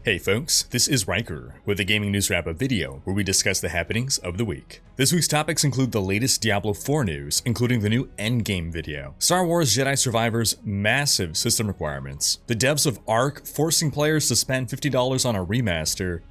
Hey folks, this is Rhykker with a gaming news wrap-up video where we discuss the happenings of the week. This week's topics include the latest Diablo 4 news, including the new Endgame video, Star Wars Jedi Survivor's massive system requirements, the devs of Ark forcing players to spend $50 on a remaster,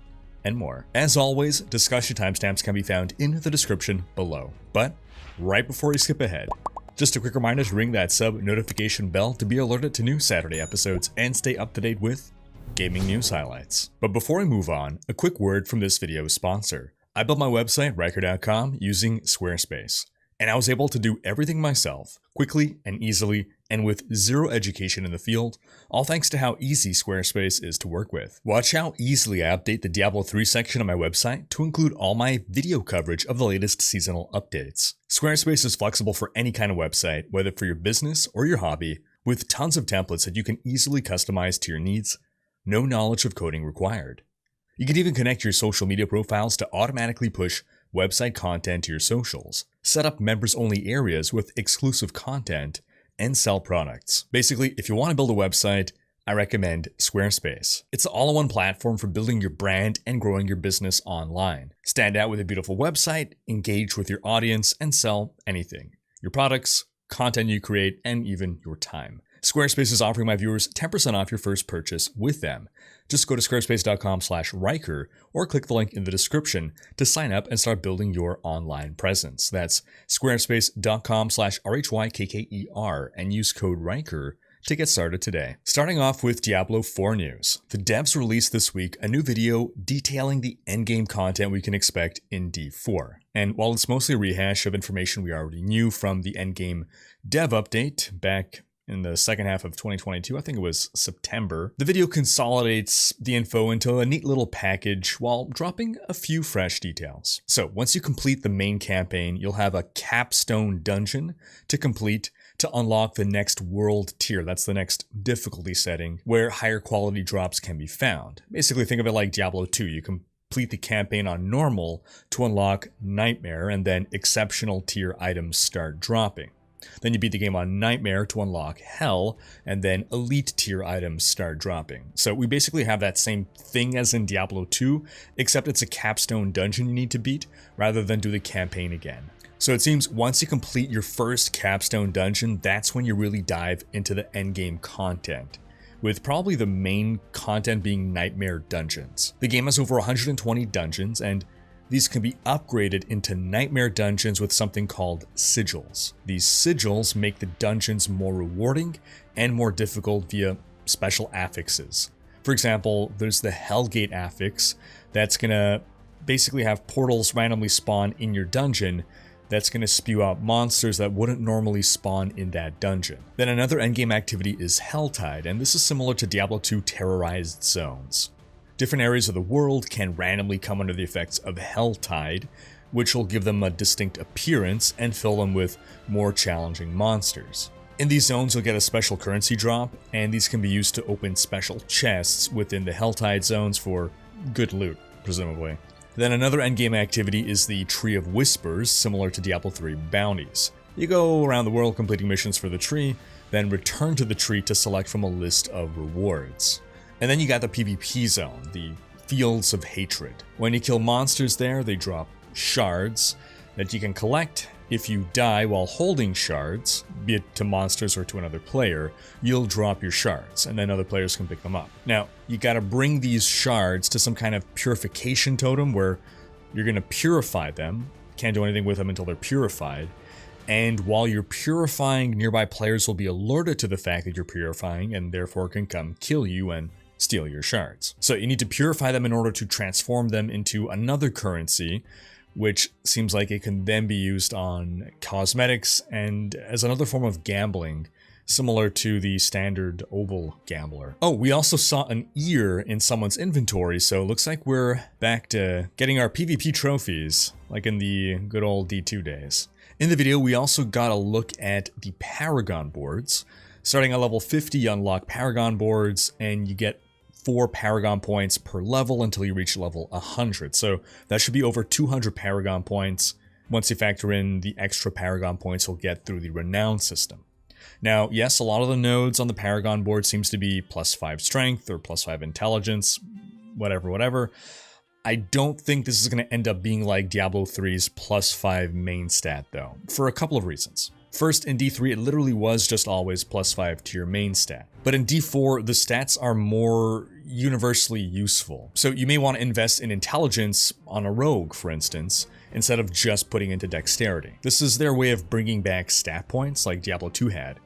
and more. As always, discussion timestamps can be found in the description below. But right before we skip ahead, just a quick reminder to ring that sub notification bell to be alerted to new Saturday episodes and stay up to date with gaming news highlights. But before we move on, a quick word from this video's sponsor. I built my website, Rhykker.com, using Squarespace, and I was able to do everything myself, quickly and easily, and with zero education in the field, all thanks to how easy Squarespace is to work with. Watch how easily I update the Diablo 3 section on my website to include all my video coverage of the latest seasonal updates. Squarespace is flexible for any kind of website, whether for your business or your hobby, with tons of templates that you can easily customize to your needs. No knowledge of coding required. You can even connect your social media profiles to automatically push website content to your socials, set up members-only areas with exclusive content, and sell products. Basically, if you want to build a website, I recommend Squarespace. It's an all-in-one platform for building your brand and growing your business online. Stand out with a beautiful website, engage with your audience, and sell anything. Your products, content you create, and even your time. Squarespace is offering my viewers 10% off your first purchase with them. Just go to squarespace.com/Rhykker or click the link in the description to sign up and start building your online presence. That's squarespace.com/RHYKKER and use code Rhykker to get started today. Starting off with Diablo 4 news. The devs released this week a new video detailing the endgame content we can expect in D4. And while it's mostly a rehash of information we already knew from the endgame dev update back in the second half of 2022, I think it was September, the video consolidates the info into a neat little package while dropping a few fresh details. So once you complete the main campaign, you'll have a capstone dungeon to complete to unlock the next world tier. That's the next difficulty setting where higher quality drops can be found. Basically think of it like Diablo 2. You complete the campaign on normal to unlock Nightmare, and then exceptional tier items start dropping. Then you beat the game on Nightmare to unlock Hell, and then elite tier items start dropping. So we basically have that same thing as in Diablo 2, except it's a capstone dungeon you need to beat rather than do the campaign again. So it seems once you complete your first capstone dungeon, that's when you really dive into the endgame content, with probably the main content being Nightmare dungeons. The game has over 120 dungeons, and these can be upgraded into Nightmare dungeons with something called sigils. These sigils make the dungeons more rewarding and more difficult via special affixes. For example, there's the Hellgate affix that's gonna basically have portals randomly spawn in your dungeon that's going to spew out monsters that wouldn't normally spawn in that dungeon. Then another endgame activity is Helltide, and this is similar to Diablo 2 terrorized zones. Different areas of the world can randomly come under the effects of Helltide, which will give them a distinct appearance and fill them with more challenging monsters. In these zones, you'll get a special currency drop, and these can be used to open special chests within the Helltide zones for good loot, presumably. Then another endgame activity is the Tree of Whispers, similar to Diablo 3 bounties. You go around the world completing missions for the tree, then return to the tree to select from a list of rewards. And then you got the PvP zone, the Fields of Hatred. When you kill monsters there, they drop shards that you can collect. If you die while holding shards, be it to monsters or to another player, you'll drop your shards, and then other players can pick them up. Now, you gotta bring these shards to some kind of purification totem where you're gonna purify them. Can't do anything with them until they're purified. And while you're purifying, nearby players will be alerted to the fact that you're purifying and therefore can come kill you and steal your shards. So you need to purify them in order to transform them into another currency, which seems like it can then be used on cosmetics and as another form of gambling, similar to the standard oval gambler. Oh, we also saw an ear in someone's inventory, so it looks like we're back to getting our PvP trophies, like in the good old D2 days. In the video, we also got a look at the Paragon boards. Starting at level 50, you unlock Paragon boards, and you get 4 Paragon points per level until you reach level 100. So that should be over 200 Paragon points once you factor in the extra Paragon points you'll get through the Renown system. Now, yes, a lot of the nodes on the Paragon board seems to be +5 strength or +5 intelligence. whatever. I don't think this is going to end up being like Diablo 3's +5 main stat though, for a couple of reasons. First, in D3 it literally was just always +5 to your main stat. But in D4, the stats are more universally useful. So you may want to invest in intelligence on a rogue, for instance, instead of just putting into dexterity. This is their way of bringing back stat points like Diablo 2 had.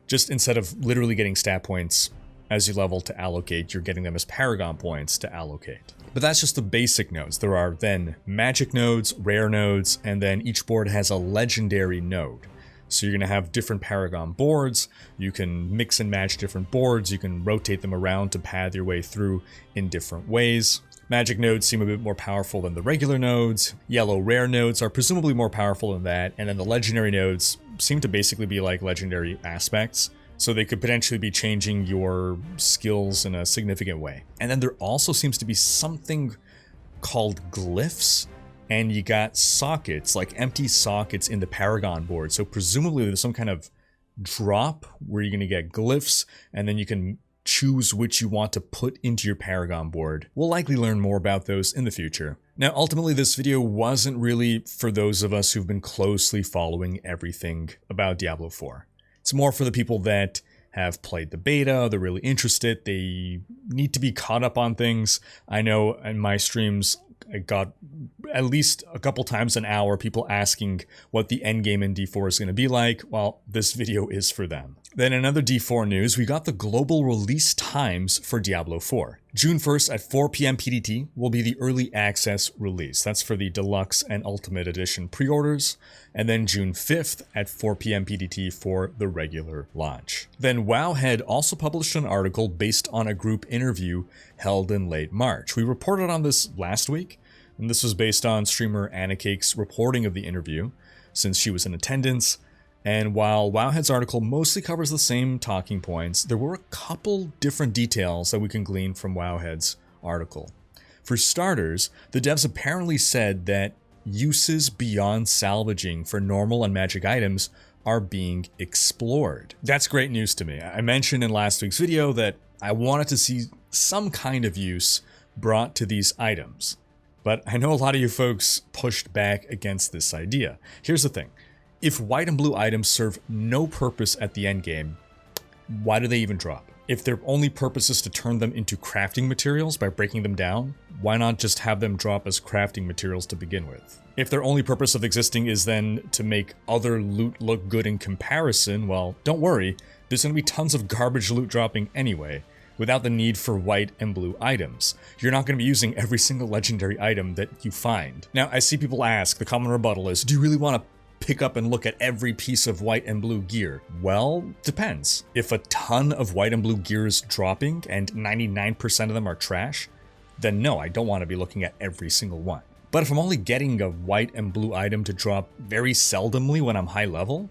Just instead of literally getting stat points as you level to allocate, you're getting them as paragon points to allocate. But that's just the basic nodes. There are then magic nodes, rare nodes, and then each board has a legendary node. So you're going to have different paragon boards, you can mix and match different boards, you can rotate them around to path your way through in different ways. Magic nodes seem a bit more powerful than the regular nodes, yellow rare nodes are presumably more powerful than that, and then the legendary nodes seem to basically be like legendary aspects, so they could potentially be changing your skills in a significant way. And then there also seems to be something called glyphs, and you got sockets, like empty sockets in the Paragon board. So presumably there's some kind of drop where you're going to get glyphs, and then you can choose which you want to put into your Paragon board. We'll likely learn more about those in the future. Now, ultimately, this video wasn't really for those of us who've been closely following everything about Diablo 4. It's more for the people that have played the beta, they're really interested, they need to be caught up on things. I know in my streams, I got at least a couple times an hour people asking what the endgame in D4 is going to be like. Well, this video is for them. Then in other D4 news, we got the global release times for Diablo 4. June 1st at 4 p.m. PDT will be the early access release. That's for the Deluxe and Ultimate Edition pre-orders. And then June 5th at 4 p.m. PDT for the regular launch. Then Wowhead also published an article based on a group interview held in late March. We reported on this last week, and this was based on streamer Anacake's reporting of the interview, since she was in attendance. And while Wowhead's article mostly covers the same talking points, there were a couple different details that we can glean from Wowhead's article. For starters, the devs apparently said that uses beyond salvaging for normal and magic items are being explored. That's great news to me. I mentioned in last week's video that I wanted to see some kind of use brought to these items, but I know a lot of you folks pushed back against this idea. Here's the thing. If white and blue items serve no purpose at the endgame, why do they even drop? If their only purpose is to turn them into crafting materials by breaking them down, why not just have them drop as crafting materials to begin with? If their only purpose of existing is then to make other loot look good in comparison, well, don't worry, there's going to be tons of garbage loot dropping anyway, without the need for white and blue items. You're not going to be using every single legendary item that you find. Now, I see people ask, the common rebuttal is, do you really want to pick up and look at every piece of white and blue gear? Well, depends. If a ton of white and blue gear is dropping and 99% of them are trash, then no, I don't want to be looking at every single one. But if I'm only getting a white and blue item to drop very seldomly when I'm high level,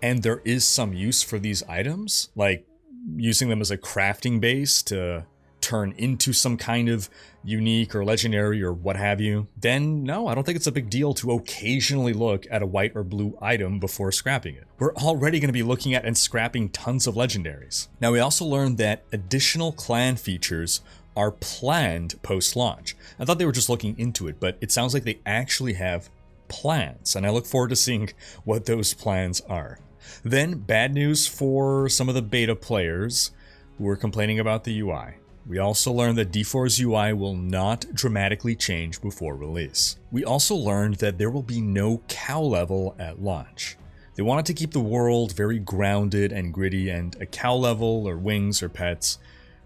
and there is some use for these items, like using them as a crafting base to turn into some kind of unique or legendary or what have you, then no, I don't think it's a big deal to occasionally look at a white or blue item before scrapping it. We're already going to be looking at and scrapping tons of legendaries. Now, we also learned that additional clan features are planned post-launch. I thought they were just looking into it, but it sounds like they actually have plans, and I look forward to seeing what those plans are. Then, bad news for some of the beta players who were complaining about the UI. We also learned that D4's UI will not dramatically change before release. We also learned that there will be no cow level at launch. They wanted to keep the world very grounded and gritty, and a cow level or wings or pets,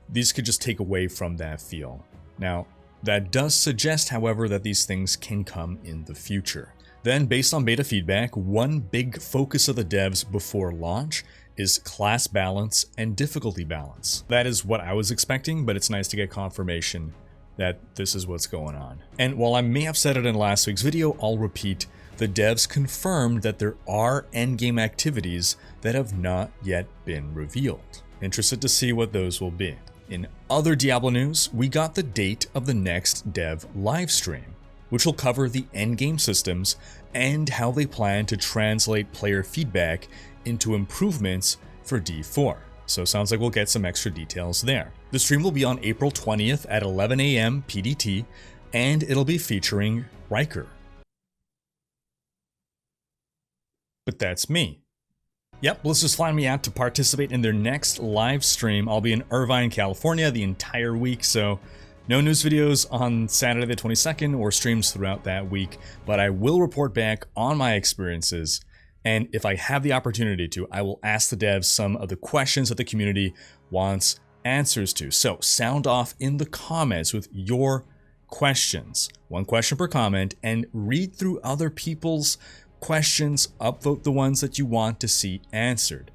these could just take away from that feel. Now, that does suggest, however, that these things can come in the future. Then, based on beta feedback, one big focus of the devs before launch is class balance and difficulty balance. That is what I was expecting, but it's nice to get confirmation that this is what's going on. And while I may have said it in last week's video, I'll repeat, the devs confirmed that there are endgame activities that have not yet been revealed. Interested to see what those will be. In other Diablo news, we got the date of the next dev livestream, which will cover the endgame systems and how they plan to translate player feedback into improvements for D4. So sounds like we'll get some extra details there. The stream will be on April 20th at 11 a.m. PDT, and it'll be featuring Rhykker. But that's me. Yep, Blizzard's flying me out to participate in their next live stream. I'll be in Irvine, California the entire week, so no news videos on Saturday the 22nd or streams throughout that week, but I will report back on my experiences, and if I have the opportunity to, I will ask the devs some of the questions that the community wants answers to. So sound off in the comments with your questions. One question per comment, and read through other people's questions, upvote the ones that you want to see answered.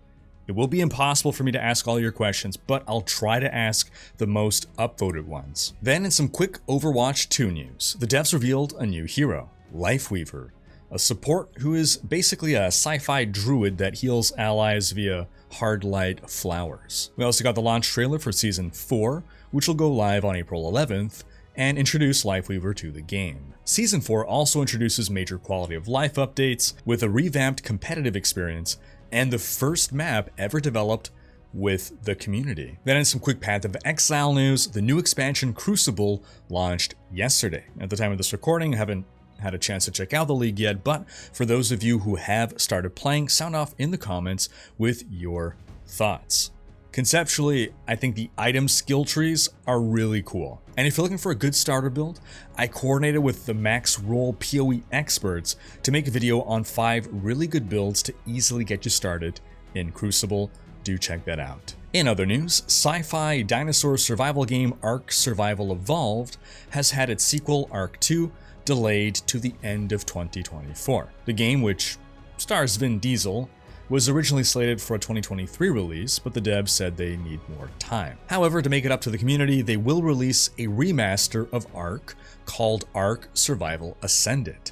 It will be impossible for me to ask all your questions, but I'll try to ask the most upvoted ones. Then in some quick Overwatch 2 news, the devs revealed a new hero, Lifeweaver, a support who is basically a sci-fi druid that heals allies via hard light flowers. We also got the launch trailer for Season 4, which will go live on April 11th, and introduce Lifeweaver to the game. Season 4 also introduces major quality of life updates with a revamped competitive experience and the first map ever developed with the community. Then in some quick Path of Exile news, the new expansion Crucible launched yesterday. At the time of this recording, I haven't had a chance to check out the league yet, but for those of you who have started playing, sound off in the comments with your thoughts. Conceptually, I think the item skill trees are really cool. And if you're looking for a good starter build, I coordinated with the Max Roll PoE experts to make a video on 5 really good builds to easily get you started in Crucible. Do check that out. In other news, sci-fi dinosaur survival game Ark Survival Evolved has had its sequel, Ark 2, delayed to the end of 2024. The game, which stars Vin Diesel, was originally slated for a 2023 release, but the devs said they need more time. However, to make it up to the community, they will release a remaster of Ark called Ark Survival Ascended.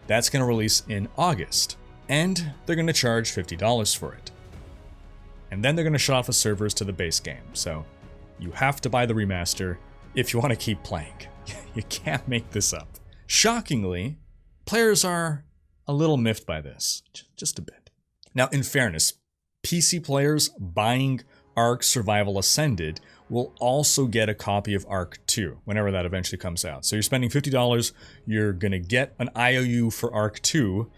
That's going to release in August, and they're going to charge $50 for it. And then they're going to shut off the servers to the base game, so you have to buy the remaster if you want to keep playing. You can't make this up. Shockingly, players are a little miffed by this, just a bit. Now, in fairness, PC players buying Ark Survival Ascended will also get a copy of Ark 2 whenever that eventually comes out. So you're spending $50, you're going to get an IOU for Ark 2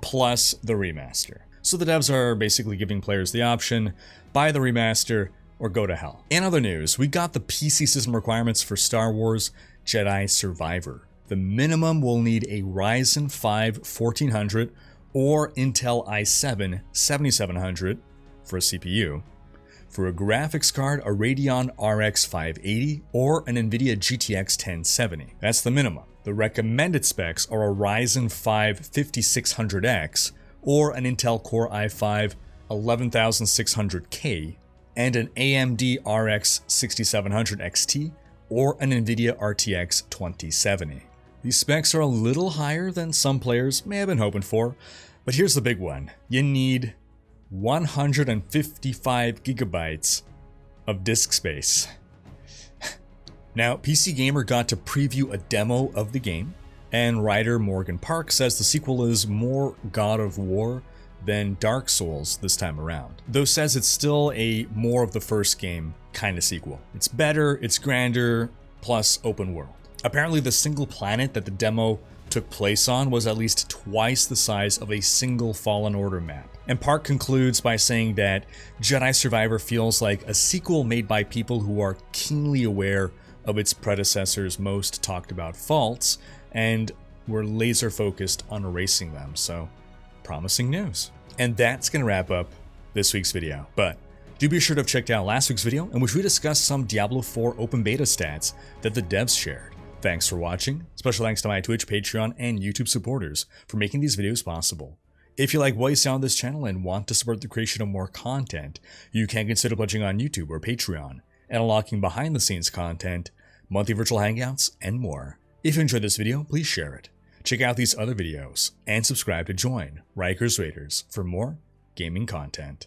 plus the remaster. So the devs are basically giving players the option, buy the remaster or go to hell. In other news, we got the PC system requirements for Star Wars Jedi Survivor. The minimum will need a Ryzen 5 1400 or Intel i7 7700 for a CPU. For a graphics card, a Radeon RX 580 or an NVIDIA GTX 1070. That's the minimum. The recommended specs are a Ryzen 5 5600X or an Intel Core i5 11600K and an AMD RX 6700 XT or an NVIDIA RTX 2070. These specs are a little higher than some players may have been hoping for, but here's the big one. You need 155 gigabytes of disk space. Now, PC Gamer got to preview a demo of the game, and writer Morgan Park says the sequel is more God of War than Dark Souls this time around, though says it's still a more of the first game kind of sequel. It's better, it's grander, plus open world. Apparently the single planet that the demo took place on was at least twice the size of a single Fallen Order map. And Park concludes by saying that Jedi Survivor feels like a sequel made by people who are keenly aware of its predecessor's most talked about faults and were laser focused on erasing them. So promising news. And that's going to wrap up this week's video. But do be sure to have checked out last week's video in which we discussed some Diablo 4 open beta stats that the devs shared. Thanks for watching. Special thanks to my Twitch, Patreon, and YouTube supporters for making these videos possible. If you like what you saw on this channel and want to support the creation of more content, you can consider pledging on YouTube or Patreon and unlocking behind the scenes content, monthly virtual hangouts, and more. If you enjoyed this video, please share it. Check out these other videos and subscribe to join Rhykker's Raiders for more gaming content.